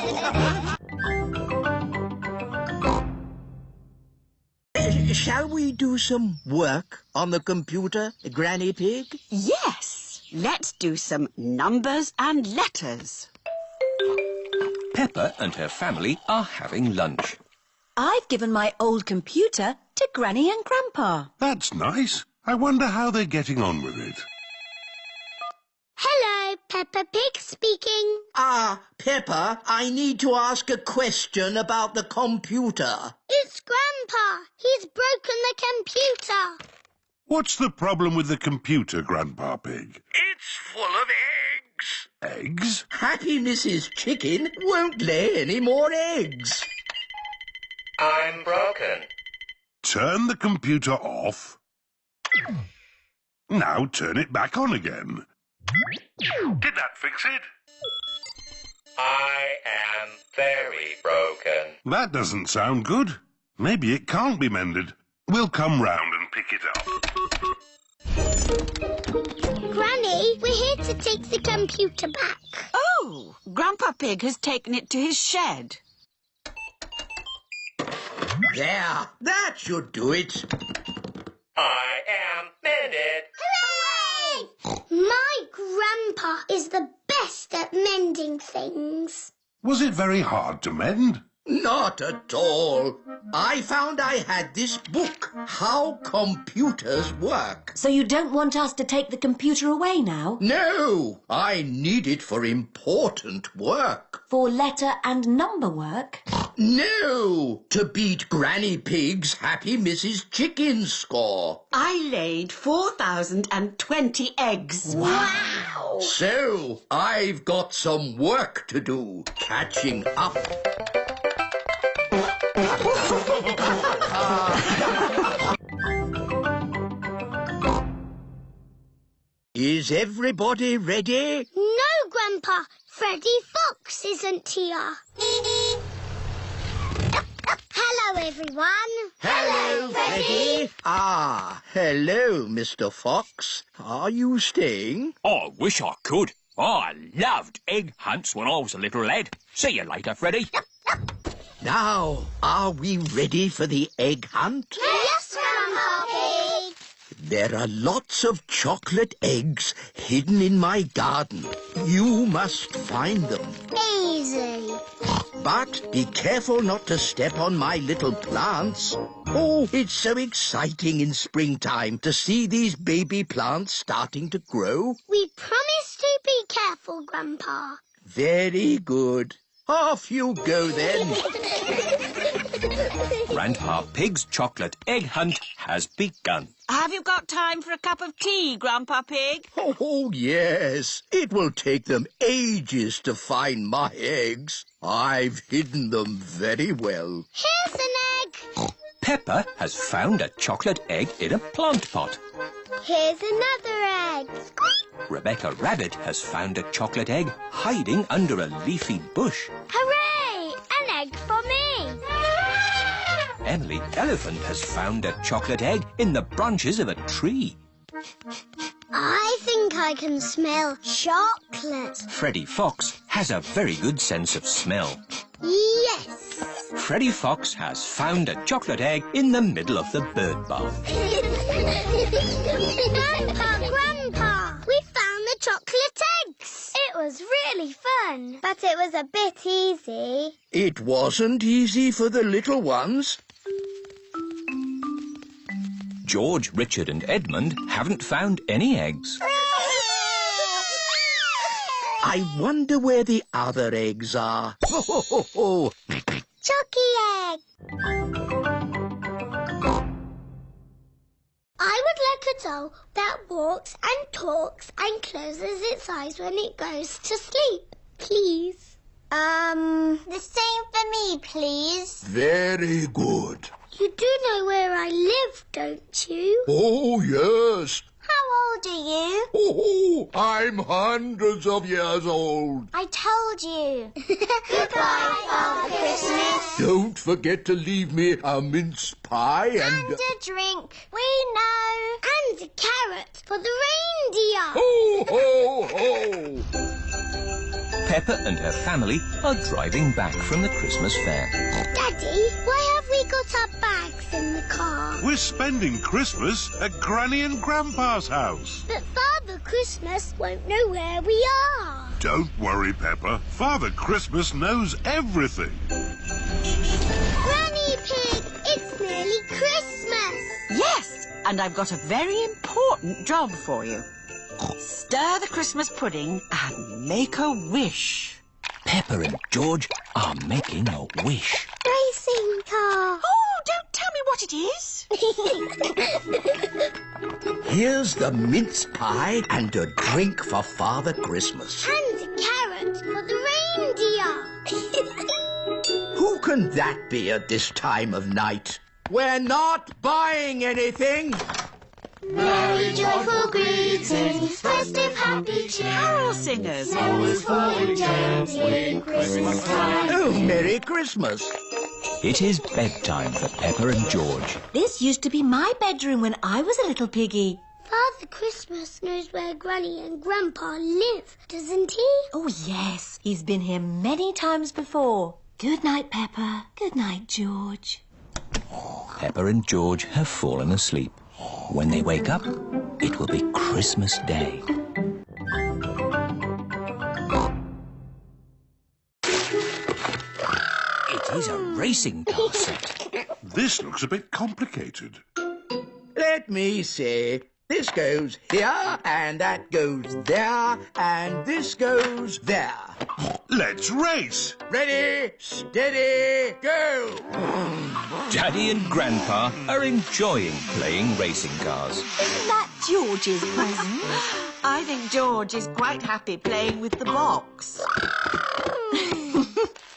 Shall we do some work on the computer, Granny Pig? Yes. Let's do some numbers and letters. Peppa and her family are having lunch. I've given my old computer to Granny and Grandpa. That's nice. I wonder how they're getting on with it. Hello, Peppa Pig speaking. Ah, Peppa, I need to ask a question about the computer. It's Grandpa. He's broken the computer. What's the problem with the computer, Grandpa Pig? It's full of eggs. Eggs? Happy Mrs. Chicken won't lay any more eggs. I'm broken. Turn the computer off. Now turn it back on again. Did that fix it? I am very broken. That doesn't sound good. Maybe it can't be mended. We'll come round and pick it up. Granny, we're here to take the computer back. Oh, Grandpa Pig has taken it to his shed. There, that should do it. I am mended. Hooray! My grandpa is the best at mending things. Was it very hard to mend? Not at all. I found I had this book, How Computers Work. So you don't want us to take the computer away now? No, I need it for important work. For letter and number work? No, to beat Granny Pig's Happy Mrs. Chicken score. I laid 4,020 eggs. Wow! So, I've got some work to do, catching up. Is everybody ready? No, Grandpa. Freddy Fox isn't here. Hello, everyone. Hello, Freddy. Ah, hello, Mr. Fox. Are you staying? I wish I could. I loved egg hunts when I was a little lad. See you later, Freddy. Now, are we ready for the egg hunt? Yes, Grandpa Pig. There are lots of chocolate eggs hidden in my garden. You must find them. Easy. But be careful not to step on my little plants. Oh, it's so exciting in springtime to see these baby plants starting to grow. We promise to be careful, Grandpa. Very good. Off you go, then. Grandpa Pig's chocolate egg hunt has begun. Have you got time for a cup of tea, Grandpa Pig? Oh, yes. It will take them ages to find my eggs. I've hidden them very well. Here's an egg. Peppa has found a chocolate egg in a plant pot. Here's another egg. Rebecca Rabbit has found a chocolate egg hiding under a leafy bush. Hooray! An egg for me. Emily Elephant has found a chocolate egg in the branches of a tree. I think I can smell chocolate. Freddy Fox has a very good sense of smell. Yes. Freddy Fox has found a chocolate egg in the middle of the bird bath. Grandpa, we found the chocolate eggs. It was really fun, but it was a bit easy. It wasn't easy for the little ones. George, Richard and Edmund haven't found any eggs. I wonder where the other eggs are. Chucky egg. I would like a doll that walks and talks and closes its eyes when it goes to sleep, please. The same for me, please. Very good. You do know where I live, don't you? Oh, yes. How old are you? Oh, I'm hundreds of years old. I told you. Goodbye, Father Christmas. Don't forget to leave me a mince pie And a drink. We know. And a carrot for the reindeer. Ho, ho, ho! Peppa and her family are driving back from the Christmas fair. Daddy, why have we got our bags in the car? We're spending Christmas at Granny and Grandpa's house. But Father Christmas won't know where we are. Don't worry, Peppa. Father Christmas knows everything. Granny Pig, it's nearly Christmas. Yes, and I've got a very important job for you. Stir the Christmas pudding and make a wish. Peppa and George are making a wish. Racing car. Oh, don't tell me what it is. Here's the mince pie and a drink for Father Christmas. And a carrot for the reindeer. Who can that be at this time of night? We're not buying anything. Merry joyful greetings, festive happy cheer. Carol singers. Always falling gently, Christmas time. Oh, Merry Christmas. It is bedtime for Pepper and George. This used to be my bedroom when I was a little piggy. Father Christmas knows where Granny and Grandpa live, doesn't he? Oh, yes. He's been here many times before. Good night, Pepper. Good night, George. Pepper and George have fallen asleep. When they wake up, it will be Christmas Day. It is a racing car set. This looks a bit complicated. Let me see. This goes here, and that goes there, and this goes there. Let's race! Ready, steady, go! Daddy and Grandpa are enjoying playing racing cars. Isn't that George's present? I think George is quite happy playing with the box.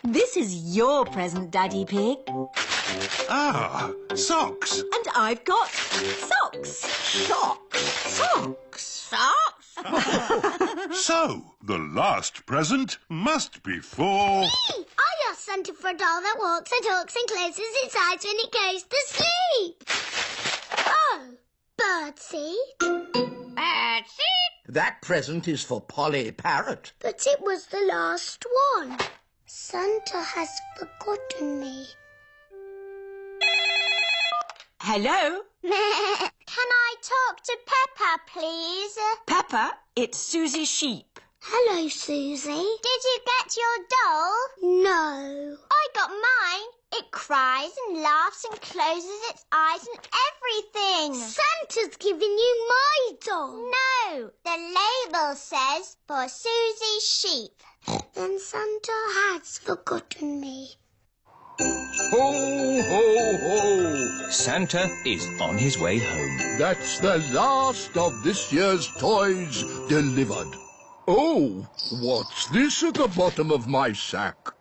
This is your present, Daddy Pig. Ah, socks. And I've got socks. Socks! Socks. Socks? So, the last present must be for... I asked Santa for a doll that walks and talks and closes its eyes when it goes to sleep. Oh, birdseed. Birdseed. That present is for Polly Parrot. But it was the last one. Santa has forgotten me. Hello? Can I talk to Peppa, please? Pepper, it's Susie Sheep. Hello, Susie. Did you get your doll? No. I got mine. It cries and laughs and closes its eyes and everything. Santa's given you my doll. No, the label says for Susie Sheep. Then Santa has forgotten me. Ho, ho, ho! Santa is on his way home. That's the last of this year's toys delivered. Oh, what's this at the bottom of my sack?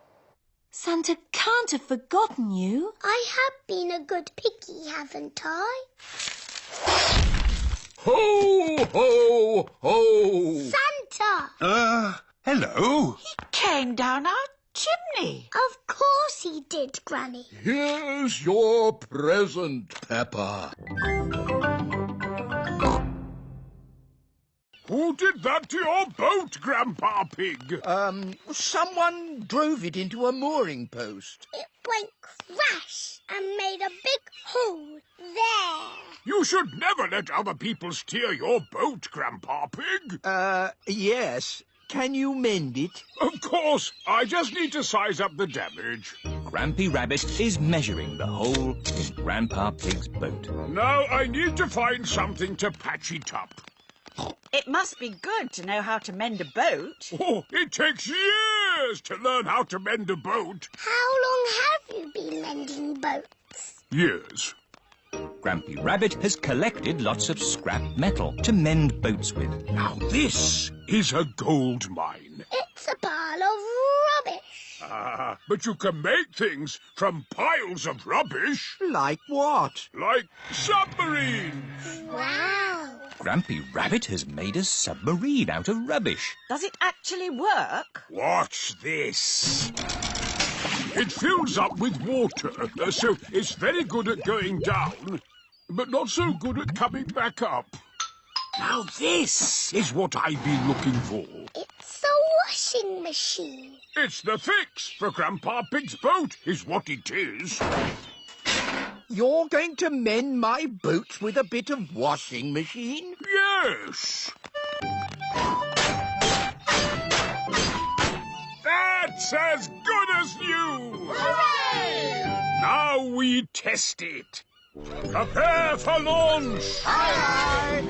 Santa can't have forgotten you. I have been a good piggy, haven't I? Ho, ho, ho! Santa! Hello? He came down our chimney. Of course he did, Granny. Here's your present, Peppa. Who did that to your boat, Grandpa Pig? Someone drove it into a mooring post. It went crash and made a big hole there. You should never let other people steer your boat, Grandpa Pig. Yes. Can you mend it? Of course. I just need to size up the damage. Grampy Rabbit is measuring the hole in Grandpa Pig's boat. Now I need to find something to patch it up. It must be good to know how to mend a boat. Oh, it takes years to learn how to mend a boat. How long have you been mending boats? Years. Grampy Rabbit has collected lots of scrap metal to mend boats with. Now this is a gold mine. It's a pile of rubbish. Ah, but you can make things from piles of rubbish. Like what? Like submarines. Wow. Grampy Rabbit has made a submarine out of rubbish. Does it actually work? Watch this. It fills up with water, so it's very good at going down, but not so good at coming back up. Now this is what I've been looking for. It's a washing machine. It's the fix for Grandpa Pig's boat, is what it is. You're going to mend my boat with a bit of washing machine? Yes. That's as good as new! Hooray! Now we test it. Prepare for launch! Aye,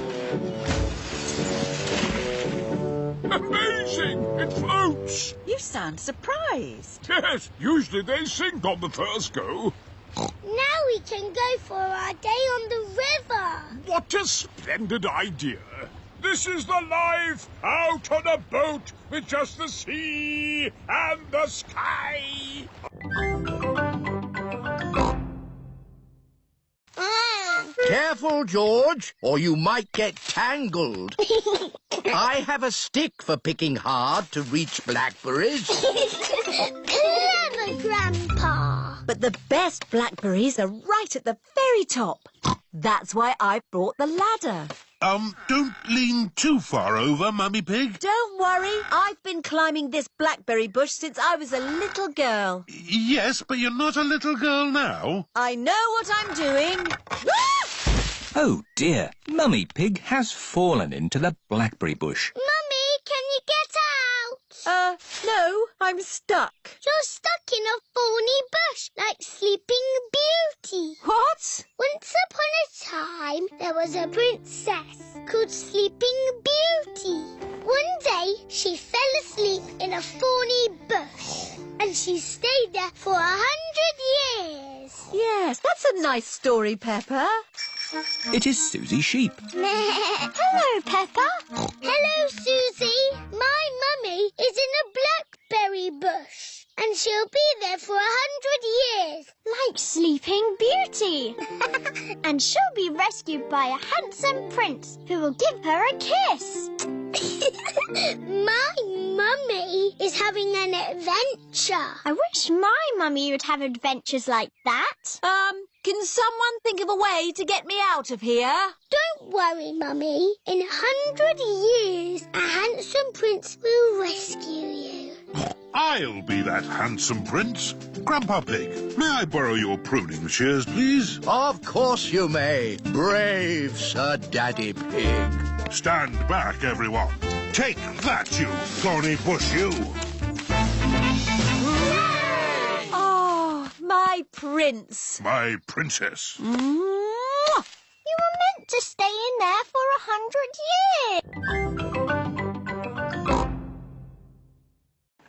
Amazing! It floats! You sound surprised. Yes, usually they sink on the first go. Now we can go for our day on the river. What a splendid idea! This is the life out on a boat with just the sea and the sky. Careful, George, or you might get tangled. I have a stick for picking hard to reach blackberries. Clever, Grandpa. But the best blackberries are right at the very top. That's why I brought the ladder. Don't lean too far over, Mummy Pig. Don't worry, I've been climbing this blackberry bush since I was a little girl. Yes, but you're not a little girl now. I know what I'm doing. Oh dear, Mummy Pig has fallen into the blackberry bush. Mummy, can you get out? No, I'm stuck. You're stuck in a thorny bush like Sleeping Beauty. What? Once upon a time, there was a princess called Sleeping Beauty. One day, she fell asleep in a thorny bush, and she stayed there for 100 years. Yes, that's a nice story, Peppa. It is Susie Sheep. Hello, Peppa. Hello, Susie. My mummy is in a blackberry bush, and she'll be there for 100 years. Like Sleeping Beauty. And she'll be rescued by a handsome prince who will give her a kiss. My mummy is having an adventure. I wish my mummy would have adventures like that. Can someone think of a way to get me out of here? Don't worry, Mummy. In 100 years, a handsome prince will rescue you. I'll be that handsome prince. Grandpa Pig, may I borrow your pruning shears, please? Of course you may, brave Sir Daddy Pig. Stand back, everyone. Take that, you thorny bush, you. Oh, my prince. My princess. You were meant to stay in there for 100 years.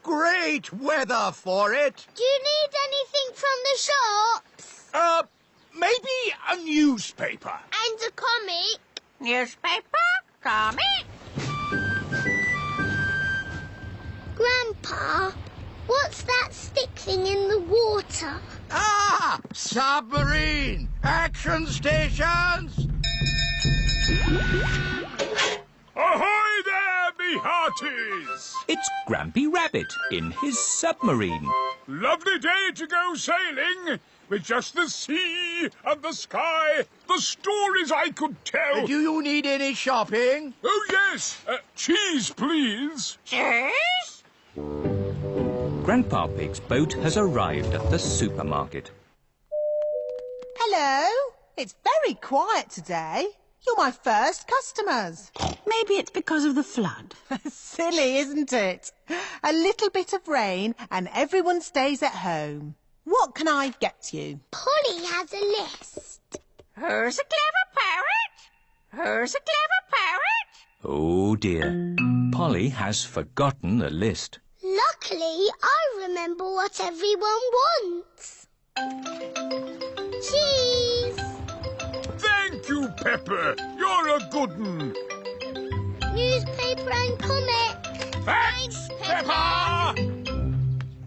Great weather for it. Do you need anything from the shops? Maybe a newspaper. And a comic? Newspaper? Comic? Grandpa, what's that stick thing in the water? Ah! Submarine! Action stations! Ahoy there, me hearties! It's Grampy Rabbit in his submarine. Lovely day to go sailing with just the sea and the sky, the stories I could tell. Do you need any shopping? Oh, yes. Cheese, please. Cheese? Grandpa Pig's boat has arrived at the supermarket. Hello. It's very quiet today. You're my first customers. Maybe it's because of the flood. Silly, isn't it? A little bit of rain and everyone stays at home. What can I get you? Polly has a list. Who's a clever parrot? Who's a clever parrot? Oh dear, Polly has forgotten the list. Luckily, I remember what everyone wants. Cheese. Thank you, Pepper. You're a good un. Newspaper and comic. Thanks, Pepper!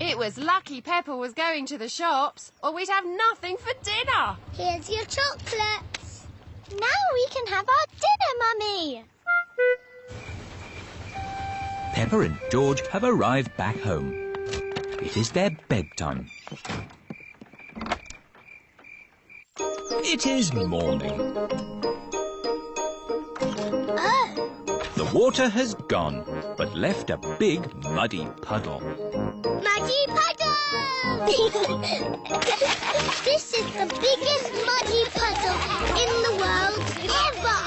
It was lucky Pepper was going to the shops, or we'd have nothing for dinner. Here's your chocolates. Now we can have our dinner, Mummy. Pepper and George have arrived back home. It is their bedtime. It is morning. Oh. The water has gone, but left a big muddy puddle. Muddy puddle! This is the biggest muddy puddle in the world ever.